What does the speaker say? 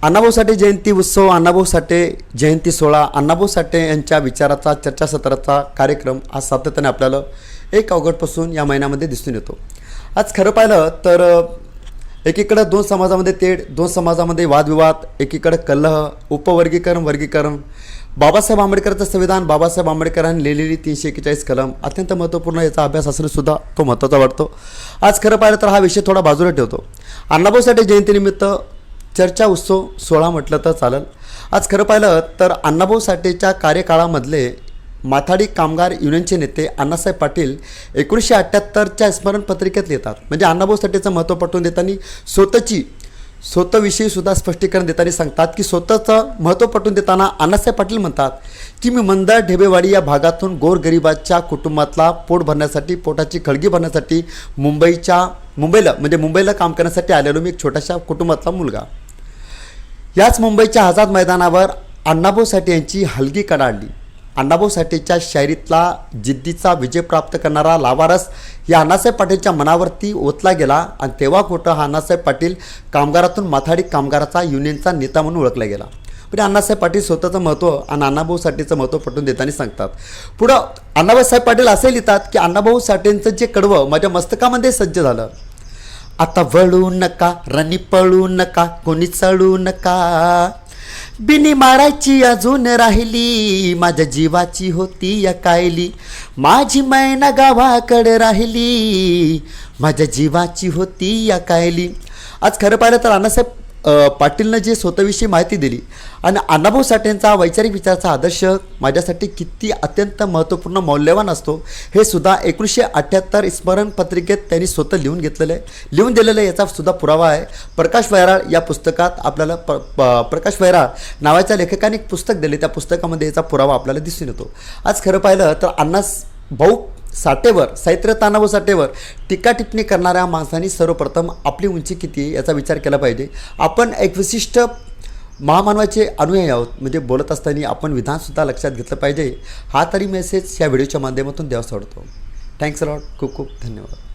अण्णाभाऊ साठे जयंती उत्सव, अण्णाभाऊ साठे जयंती सोहळा, अण्णाभाऊ साठे यांच्या विचाराचा चर्चासत्राचा कार्यक्रम आज सातत्याने आपल्याला 1 ऑगस्टपासून या महिन्यामध्ये दिसून येतो. आज खरं पाहिलं तर एकीकडे दोन समाजामध्ये तेढ, दोन समाजामध्ये वादविवाद, एकीकडे कलह, उपवर्गीकरण, वर्गीकरण, बाबासाहेब आंबेडकरचं संविधान, बाबासाहेब आंबेडकरांनी लिहिलेली 341 कलम अत्यंत महत्त्वपूर्ण, याचा अभ्यास असणंसुद्धा तो महत्त्वाचा वाटतो. आज खरं पाहिलं तर हा विषय थोडा बाजूला ठेवतो. अण्णाभाऊ साठे जयंतीनिमित्त चर्चा उत्सव सोहळा म्हटलं तर चालेल. आज खरं पाहिलं तर अण्णाभाऊ साठेच्या कार्यकाळामधले माथाडी कामगार युनियनचे नेते अण्णासाहेब पाटील 1978च्या स्मरणपत्रिकेत लिहितात. म्हणजे अण्णाभाऊ साठेचं महत्त्व पटवून देताना स्वतःविषयी सुद्धा स्पष्टीकरण देताना सांगतात की स्वतःचं महत्त्व पटवून देताना अण्णासाहेब पाटील म्हणतात की मी मंदार ढेबेवाडी या भागातून गोरगरिबाच्या कुटुंबातला पोट भरण्यासाठी, पोटाची खळगी भरण्यासाठी मुंबईला काम करण्यासाठी आलेलो मी एक छोट्याशा कुटुंबातला मुलगा. याच मुंबईच्या आझाद मैदानावर अण्णाभाऊ साठे यांची हलगी कडाडली. अण्णाभाऊ साठेच्या शायरीतला जिद्दीचा विजय प्राप्त करणारा लावारस या अण्णासाहेब पाटीलच्या मनावरती ओतला गेला आणि तेव्हा कुठं हा अण्णासाहेब पाटील कामगारातून माथाडी कामगाराचा युनियनचा नेता म्हणून ओळखला गेला. म्हणजे अण्णासाहेब पाटील स्वतःचं महत्त्व आणि अण्णाभाऊ साठेचं महत्त्व पटवून देताना सांगतात. पुढं अण्णासाहेब पाटील असे लिहितात की अण्णाभाऊ साठेंचं जे कडवं माझ्या मस्तकामध्ये सज्ज झालं. आता वळू नका, रणी पळू नका, कोणी चढू नका, बिनी मारायची अजून राहिली, माझ्या जीवाची होती या कायली, माझी मैना गावाकडे राहिली, माझ्या जीवाची होती या कायली. आज खरं पाहिलं तर अण्णासाहेब पाटीलनं जे स्वतःविषयी माहिती दिली आणि अण्णाभाऊ साठेंचा वैचारिक विचाराचा आदर्श माझ्यासाठी किती अत्यंत महत्त्वपूर्ण, मौल्यवान असतो हे सुद्धा 1978 स्मरणपत्रिकेत त्यांनी स्वतः लिहून दिलेलं आहे. याचा सुद्धा पुरावा आहे. प्रकाश वैराळ या पुस्तकात आपल्याला प्रकाश वैराळ नावाच्या लेखकाने एक पुस्तक दिले, त्या पुस्तकामध्ये याचा पुरावा आपल्याला दिसून येतो. आज खरं पाहिलं तर अण्णाभाऊ साठेवर, साहित्य अण्णाभाऊ साठेवर टीका टिप्पणी करणाऱ्या माणसांनी सर्वप्रथम आपली उंची किती आहे याचा विचार केला पाहिजे. आपण एक विशिष्ट महामानवाचे अनुयायी आहोत, म्हणजे बोलत असताना आपण विधानसुद्धा लक्षात घेतलं पाहिजे. हा तरी मेसेज या व्हिडिओच्या माध्यमातून द्यावा आवडतो. Thanks a lot. खूप खूप धन्यवाद.